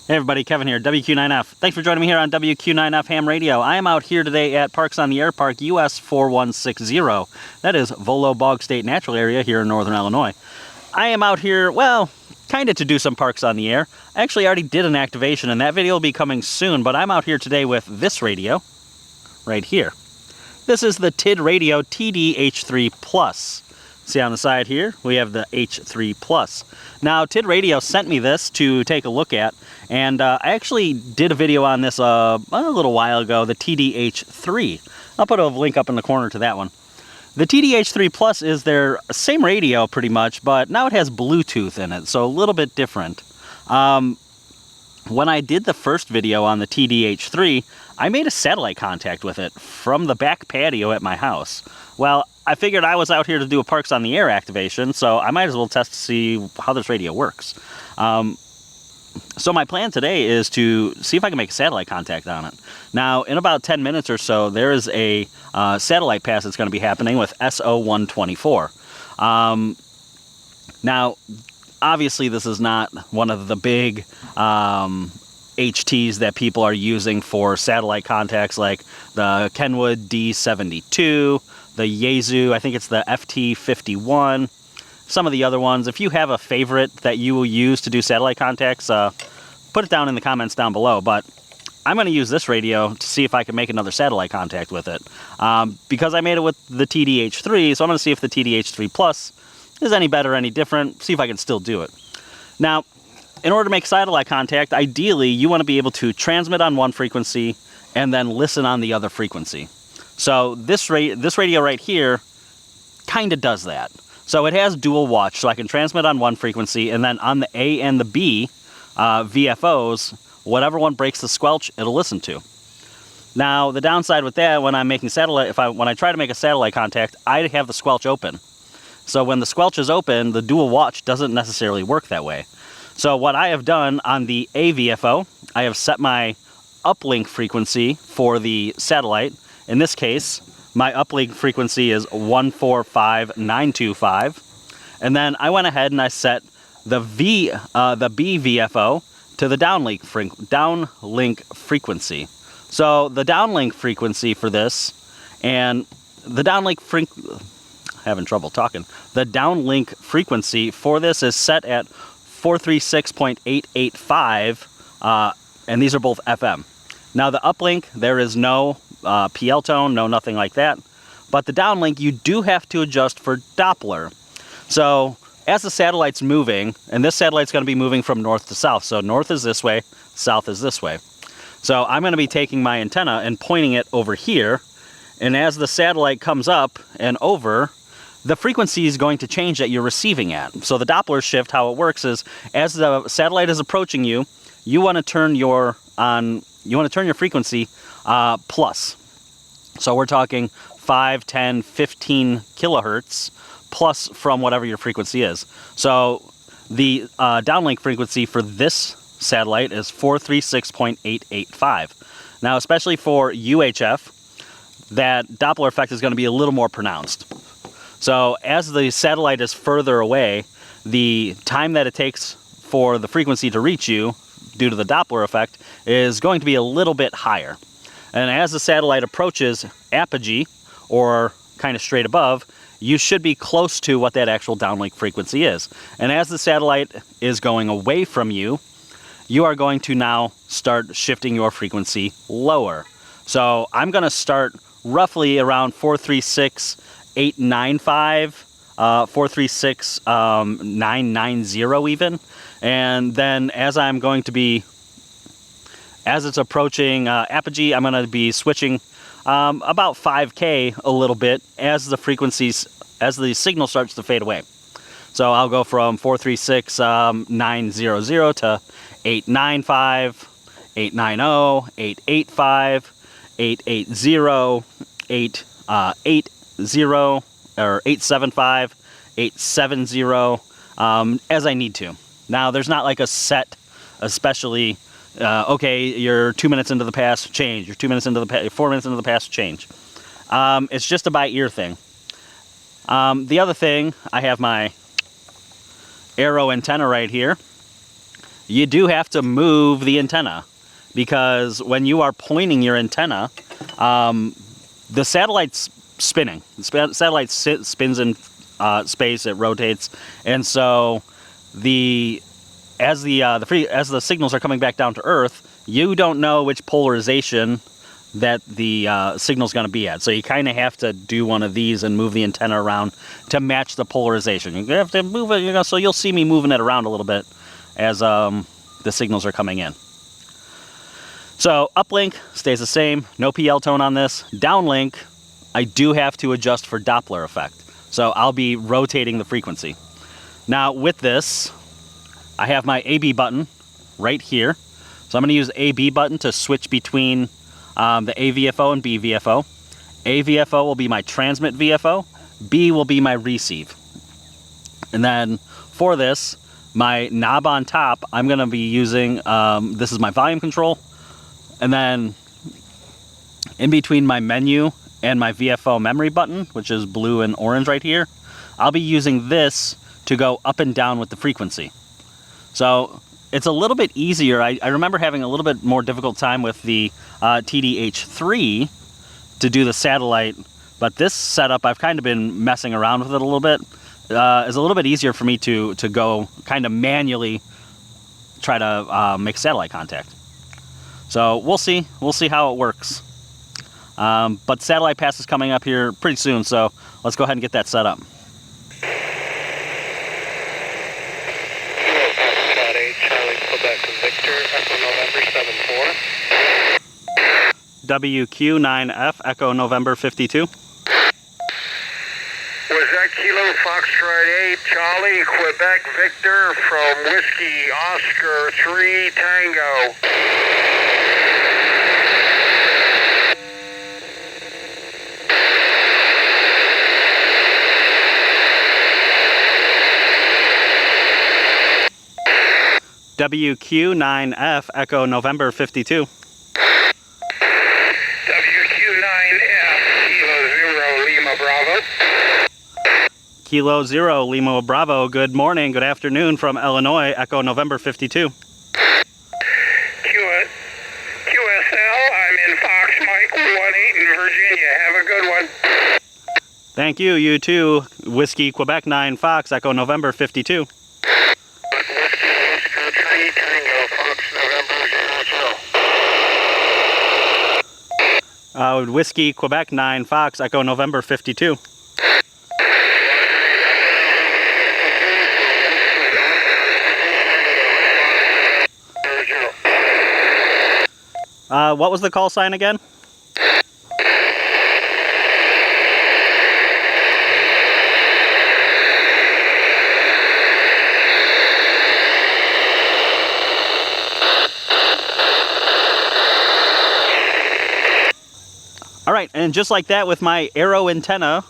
Hey everybody, Kevin here, WQ9F. Thanks for joining me here on WQ9F Ham Radio. I am out here today at Parks on the Air Park US 4160. That is Volo Bog State Natural Area here in Northern Illinois. I am out here, well, kind of to do some Parks on the Air. I actually already did an activation and that video will be coming soon, but I'm out here today with this radio right here. This is the Tidradio TD-H3 Plus. See on the side here, we have the H3 Plus. Now, Tidradio sent me this to take a look at, and I actually did a video on this a little while ago, the TD-H3. I'll put a link up in the corner to that one. The TD-H3 Plus is their same radio pretty much, but now it has Bluetooth in it, so a little bit different. When I did the first video on the TD-H3, I made a satellite contact with it from the back patio at my house. Well, I figured I was out here to do a Parks on the Air activation, so I might as well test to see how this radio works. So my plan today is to see if I can make a satellite contact on it. Now, in about 10 minutes or so, there is a satellite pass that's going to be happening with SO124. Now, obviously this is not one of the big HTs that people are using for satellite contacts like the Kenwood D72, the Yaesu, I think it's the FT51, some of the other ones. If you have a favorite that you will use to do satellite contacts, put it down in the comments down below. But I'm going to use this radio to see if I can make another satellite contact with it. Because I made it with the TD-H3, so I'm going to see if the TD-H3 Plus is any better, any different, see if I can still do it. Now, in order to make satellite contact, ideally you want to be able to transmit on one frequency and then listen on the other frequency. So this radio right here kind of does that. So it has dual watch, so I can transmit on one frequency, and then on the A and the B VFOs, whatever one breaks the squelch, it'll listen to. Now, the downside with that, when I'm making satellite, when I try to make a satellite contact, I have the squelch open. So when the squelch is open, the dual watch doesn't necessarily work that way. So what I have done on the A VFO, I have set my uplink frequency for the satellite. In this case, my uplink frequency is 145925, and then I went ahead and I set the B VFO to the downlink frequency. So the downlink frequency for this, and the downlink The downlink frequency for this is set at 436.885, and these are both FM. Now the uplink, there is no PL tone, no nothing like that. But the downlink, you do have to adjust for Doppler. So as the satellite's moving, and this satellite's going to be moving from north to south. So north is this way, south is this way. So I'm going to be taking my antenna and pointing it over here. And as the satellite comes up and over, the frequency is going to change that you're receiving at. So the Doppler shift, how it works is, as the satellite is approaching you, you want to turn your frequency plus. So we're talking 5, 10, 15 kilohertz plus from whatever your frequency is. So the downlink frequency for this satellite is 436.885. Now, especially for UHF, that Doppler effect is going to be a little more pronounced. So as the satellite is further away, the time that it takes for the frequency to reach you due to the Doppler effect is going to be a little bit higher. And as the satellite approaches apogee, or kind of straight above, you should be close to what that actual downlink frequency is. And as the satellite is going away from you, you are going to now start shifting your frequency lower. So I'm going to start roughly around 436.895, 436.990 even. And then as I'm going to be, as it's approaching apogee, I'm going to be switching about 5K a little bit as the signal starts to fade away. So I'll go from 436.900 to 895, 890, 885, 880, 880, or 875, 870, as I need to. Now, there's not like a set, especially, okay, you're 2 minutes into the pass, change. You're 2 minutes into the pass, 4 minutes into the pass, change. It's just a by ear thing. The other thing, I have my Arrow antenna right here. you do have to move the antenna, because when you are pointing your antenna, the satellite's spinning. The satellite spins in space, it rotates, and so as the signals are coming back down to Earth, you don't know which polarization that the signal's going to be at. So you kind of have to do one of these and move the antenna around to match the polarization. You have to move it, you know, so you'll see me moving it around a little bit as the signals are coming in. So uplink stays the same, no PL tone on this. Downlink, I do have to adjust for Doppler effect. So I'll be rotating the frequency. Now with this, I have my AB button right here. So I'm going to use the AB button to switch between the AVFO and BVFO. AVFO will be my transmit VFO. B will be my receive. And then for this, my knob on top, I'm going to be using, this is my volume control. And then in between my menu and my VFO memory button, which is blue and orange right here, I'll be using this to go up and down with the frequency. So it's a little bit easier. I remember having a little bit more difficult time with the TD-H3 to do the satellite, but this setup, I've kind of been messing around with it a little bit. It's a little bit easier for me to go kind of manually try to make satellite contact. So we'll see how it works. But satellite pass is coming up here pretty soon, so let's go ahead and get that set up. WQ9F Echo November 52. Was that Kilo Foxtrot 8 Charlie Quebec Victor from Whiskey Oscar 3 Tango? WQ9F Echo November 52. Kilo Zero Lima Bravo, good morning, good afternoon from Illinois, Echo November 52. QSL, I'm in Fox Mike 18 in Virginia. Have a good one. Thank you, you too. Whiskey Quebec 9 Fox, Echo November 52. Whiskey Quebec 9 Fox, Echo November 52. What was the call sign again? All right, and just like that with my Arrow antenna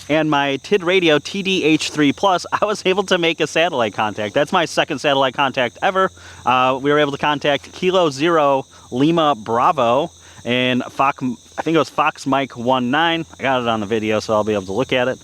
and my Tidradio TD-H3 Plus, I was able to make a satellite contact. That's my second satellite contact ever. We were able to contact Kilo Zero Lima Bravo and Fox, I think it was Fox Mike 19. I got it on the video, so I'll be able to look at it,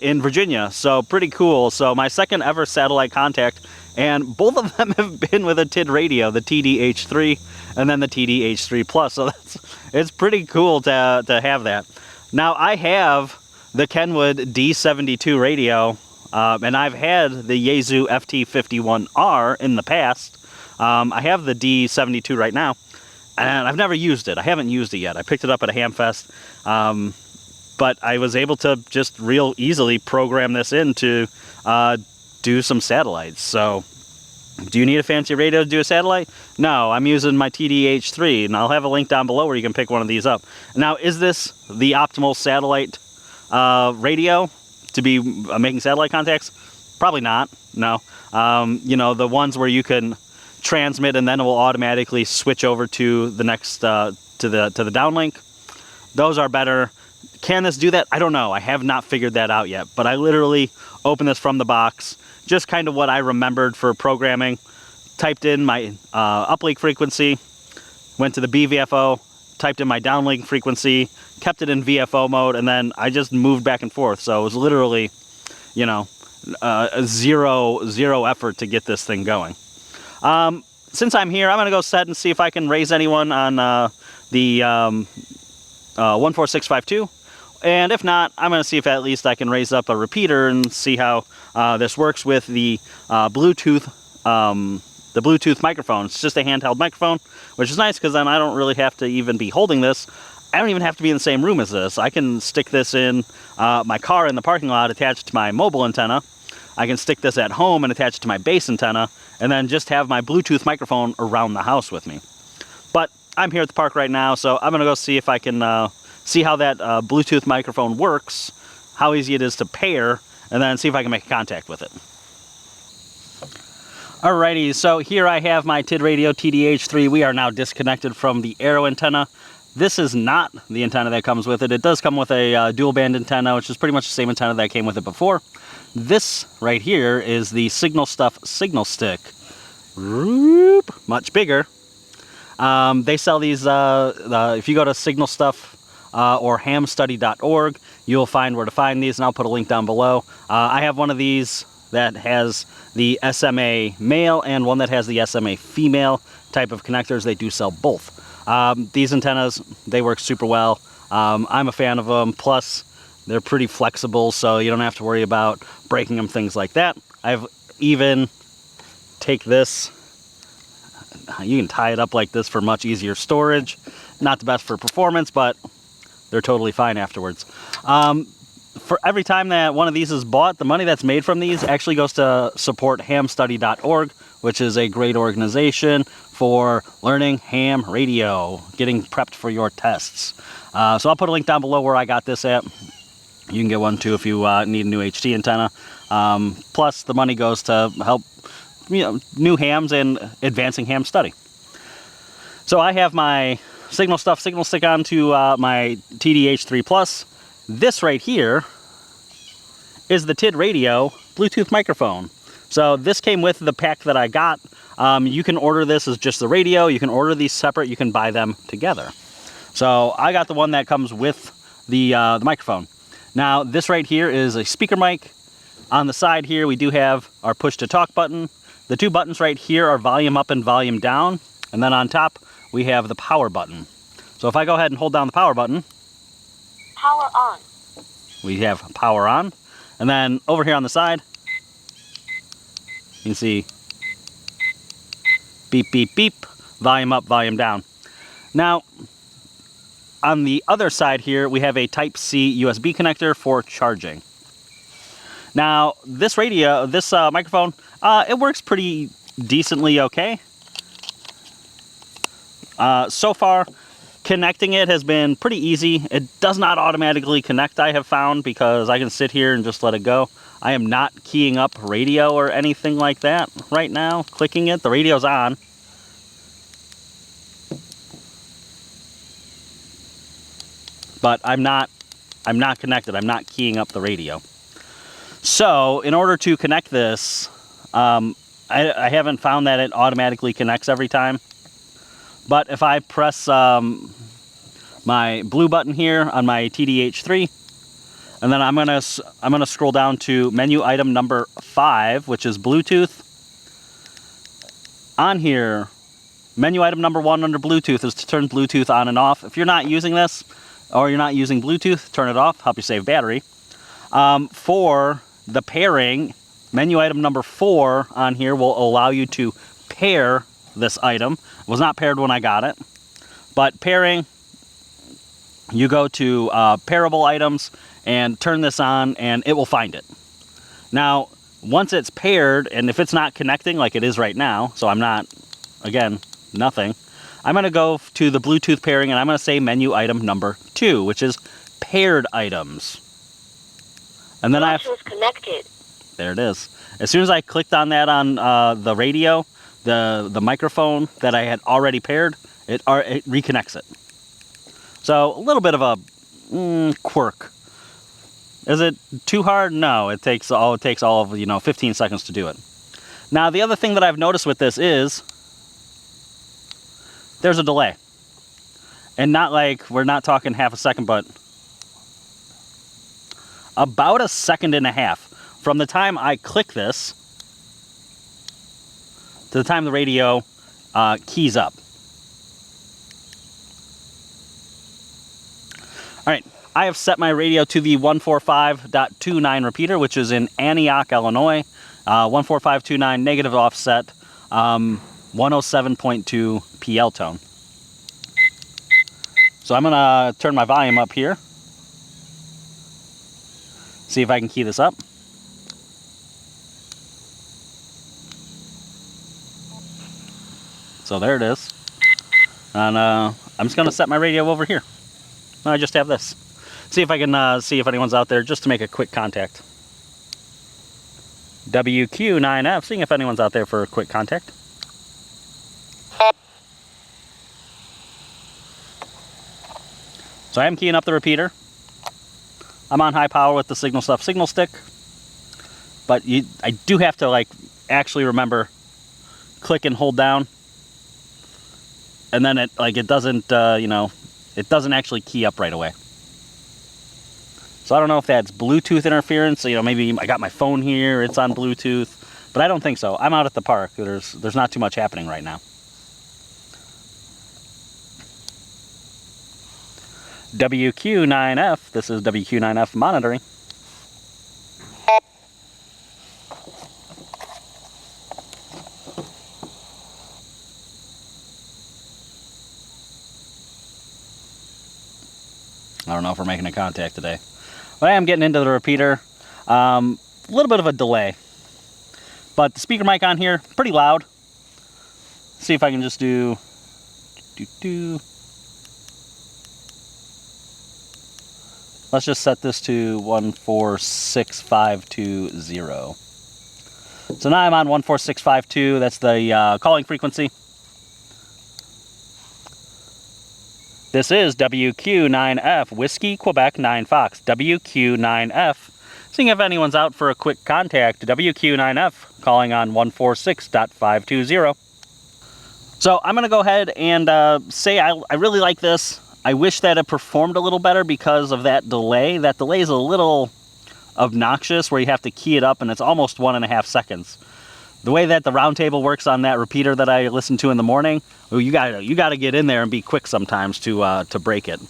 in Virginia. So pretty cool. So my second ever satellite contact, and both of them have been with a Tidradio, the TD-H3 and then the TD-H3 Plus. So it's pretty cool to have that. Now I have the Kenwood D72 radio, and I've had the Yaesu FT51R in the past. I have the D72 right now, and I've never used it. I haven't used it yet. I picked it up at a Hamfest, but I was able to just real easily program this in to do some satellites. So do you need a fancy radio to do a satellite? No, I'm using my TD-H3, and I'll have a link down below where you can pick one of these up. Now, is this the optimal satellite radio to be making satellite contacts? Probably not. No. You know, the ones where you can transmit and then it will automatically switch over to the next to the downlink, those are better. Can this do that? I don't know. I have not figured that out yet, but I literally opened this from the box, just kind of what I remembered for programming, typed in my uplink frequency, went to the BVFO, typed in my downlink frequency, kept it in VFO mode, and then I just moved back and forth. So it was literally, you know, zero effort to get this thing going. Since I'm here, I'm going to go set and see if I can raise anyone on the 14652. And if not, I'm going to see if at least I can raise up a repeater and see how this works with the Bluetooth microphone. It's just a handheld microphone, which is nice because then I don't really have to even be holding this. I don't even have to be in the same room as this. I can stick this in my car in the parking lot attached to my mobile antenna. I can stick this at home and attach it to my base antenna, and then just have my Bluetooth microphone around the house with me. But I'm here at the park right now, so I'm going to go see if I can see how that Bluetooth microphone works, how easy it is to pair, and then see if I can make contact with it. Alrighty, so here I have my Tidradio TD-H3. We are now disconnected from the Arrow antenna. This is not the antenna that comes with it. It does come with a dual band antenna, which is pretty much the same antenna that came with it before. This right here is the Signal Stuff signal stick. Much bigger. They sell these, if you go to Signal Stuff or hamstudy.org, you'll find where to find these, and I'll put a link down below. I have one of these that has the SMA male and one that has the SMA female type of connectors. They do sell both. These antennas, they work super well. I'm a fan of them. Plus, they're pretty flexible, so you don't have to worry about breaking them, things like that. I've even take this, you can tie it up like this for much easier storage. Not the best for performance, but they're totally fine afterwards. For every time that one of these is bought, the money that's made from these actually goes to support hamstudy.org, which is a great organization for learning ham radio, getting prepped for your tests. So I'll put a link down below where I got this at. You can get one too if you need a new HT antenna. Plus, the money goes to help new hams and advancing ham study. So I have my Signal Stuff signal stick onto my TD-H3 Plus. This right here is the Tidradio Bluetooth microphone. So this came with the pack that I got. You can order this as just the radio. You can order these separate. You can buy them together. So I got the one that comes with the microphone. Now this right here is a speaker mic. On the side here we do have our push to talk button. The two buttons right here are volume up and volume down. And then on top we have the power button. So if I go ahead and hold down the power button, power on. We have power on. And then over here on the side, you can see beep, beep, beep, volume up, volume down. Now, on the other side here, we have a Type-C USB connector for charging. Now, this radio, this microphone, it works pretty decently okay. So far, connecting it has been pretty easy. It does not automatically connect, I have found, because I can sit here and just let it go. I am not keying up radio or anything like that right now, clicking it. The radio's on. But I'm not connected. I'm not keying up the radio. So, in order to connect this, I haven't found that it automatically connects every time. But if I press my blue button here on my TD-H3, and then I'm gonna scroll down to menu item number 5, which is Bluetooth. On here, menu item number 1 under Bluetooth is to turn Bluetooth on and off. If you're not using this, or you're not using Bluetooth, turn it off, help you save battery. For the pairing, menu item number 4 on here will allow you to pair this item. It was not paired when I got it, but pairing, you go to pairable items and turn this on and it will find it. Now, once it's paired, and if it's not connecting like it is right now, so I'm not, again, nothing, I'm going to go to the Bluetooth pairing and I'm going to say menu item number 2, which is paired items. And then Bluetooth connected. There it is. As soon as I clicked on that on the radio, the microphone that I had already paired, it reconnects it. So a little bit of a quirk. Is it too hard? No, it takes all of 15 seconds to do it. Now the other thing that I've noticed with this is there's a delay. And not like, we're not talking half a second, but about a second and a half from the time I click this to the time the radio keys up. All right, I have set my radio to the 145.29 repeater, which is in Antioch, Illinois. 145.29 negative offset, 107.2 PL tone. So I'm gonna turn my volume up here. See if I can key this up. So there it is. And I'm just gonna set my radio over here. I just have this. See if I can see if anyone's out there just to make a quick contact. WQ9F, seeing if anyone's out there for a quick contact. So I am keying up the repeater. I'm on high power with the Signal Stuff signal stick. But I do have to like actually remember click and hold down. And then it doesn't, you know, it doesn't actually key up right away. So I don't know if that's Bluetooth interference. You know, maybe I got my phone here, it's on Bluetooth, but I don't think so. I'm out at the park. There's not too much happening right now. WQ9F, this is WQ9F monitoring. I don't know if we're making a contact today. But I am getting into the repeater. A little bit of a delay. But the speaker mic on here, pretty loud. See if I can just do... Let's just set this to 146.520. So now I'm on 146.520. That's the calling frequency. This is WQ9F, Whiskey, Quebec 9 Fox. WQ9F. Seeing if anyone's out for a quick contact. WQ9F, calling on 146.520. So I'm going to go ahead and say I really like this. I wish that it performed a little better because of that delay. That delay is a little obnoxious where you have to key it up and it's almost 1.5 seconds. The way that the roundtable works on that repeater that I listen to in the morning, well, you gotta get in there and be quick sometimes to break it.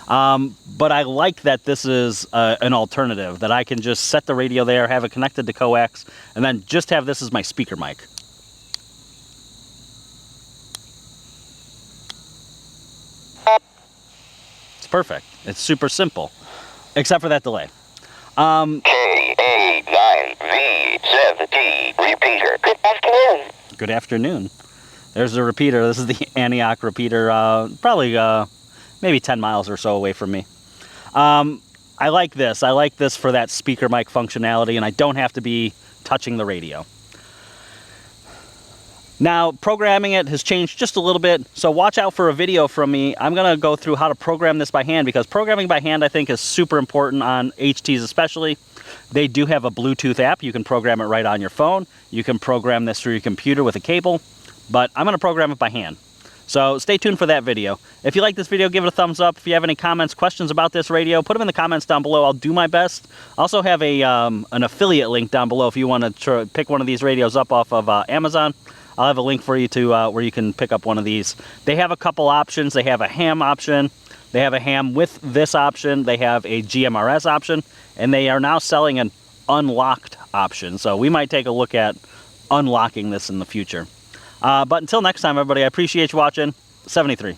But I like that this is an alternative, that I can just set the radio there, have it connected to coax, and then just have this as my speaker mic. It's perfect. It's super simple, except for that delay. KA9V7T repeater. Good afternoon. Good afternoon. There's the repeater. This is the Antioch repeater, probably maybe 10 miles or so away from me. I like this. I like this for that speaker mic functionality, and I don't have to be touching the radio. Now, programming it has changed just a little bit, so watch out for a video from me. I'm going to go through how to program this by hand, because programming by hand, I think, is super important on HTs especially. They do have a Bluetooth app. You can program it right on your phone. You can program this through your computer with a cable, but I'm going to program it by hand. So stay tuned for that video. If you like this video, give it a thumbs up. If you have any comments, questions about this radio, put them in the comments down below. I'll do my best. I also have an affiliate link down below if you want to pick one of these radios up off of Amazon. I'll have a link for you to where you can pick up one of these. They have a couple options. They have a ham option. They have a ham with this option. They have a GMRS option. And they are now selling an unlocked option. So we might take a look at unlocking this in the future. But until next time, everybody, I appreciate you watching. 73.